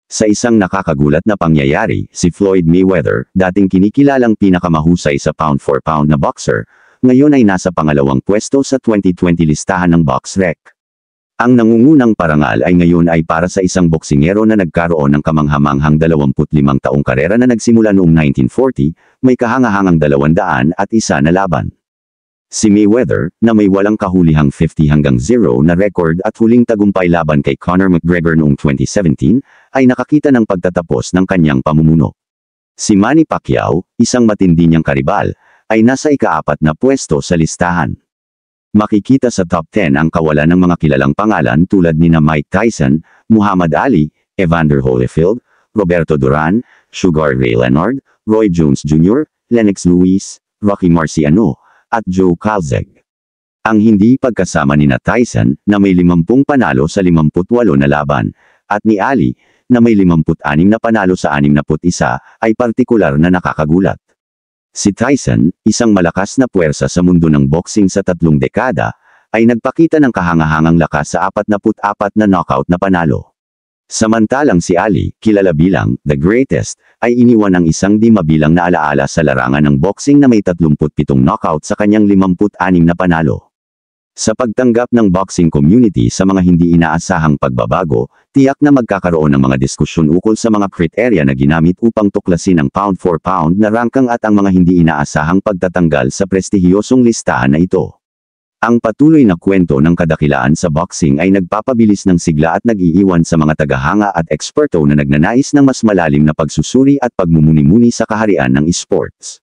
Sa isang nakakagulat na pangyayari, si Floyd Mayweather, dating kinikilalang pinakamahusay sa pound-for-pound na boxer, ngayon ay nasa pangalawang pwesto sa 2020 listahan ng BoxRec. Ang nangungunang parangal ay ngayon ay para sa isang boksingero na nagkaroon ng kamanghamanghang 25 taong karera na nagsimula noong 1940, may kahangahangang 201 na laban. Si Mayweather, na may walang kahulihang 50-0 na record at huling tagumpay laban kay Conor McGregor noong 2017, ay nakakita ng pagtatapos ng kanyang pamumuno. Si Manny Pacquiao, isang matindi niyang karibal, ay nasa ika-4 na pwesto sa listahan. Makikita sa top 10 ang kawalan ng mga kilalang pangalan tulad nina Mike Tyson, Muhammad Ali, Evander Holyfield, Roberto Duran, Sugar Ray Leonard, Roy Jones Jr., Lennox Lewis, Rocky Marciano, at Joe Calzaghe. Ang hindi pagkasama ni Tyson, na may 50 panalo sa 58 na laban, at ni Ali, na may 56 na panalo sa 61, ay partikular na nakakagulat. Si Tyson, isang malakas na puwersa sa mundo ng boxing sa 3 dekada, ay nagpakita ng kahangahangang lakas sa 44 na knockout na panalo. Samantalang si Ali, kilala bilang The Greatest, ay iniwan ang isang di mabilang na alaala sa larangan ng boxing na may 37 knockout sa kanyang 56 na panalo. Sa pagtanggap ng boxing community sa mga hindi inaasahang pagbabago, tiyak na magkakaroon ng mga diskusyon ukol sa mga kriteria na ginamit upang tuklasin ang pound-for-pound na rangkang at ang mga hindi inaasahang pagtatanggal sa prestihiyosong listahan na ito. Ang patuloy na kwento ng kadakilaan sa boxing ay nagpapabilis ng sigla at nag-iiwan sa mga tagahanga at eksperto na nagnanais ng mas malalim na pagsusuri at pagmumuni-muni sa kaharian ng esports.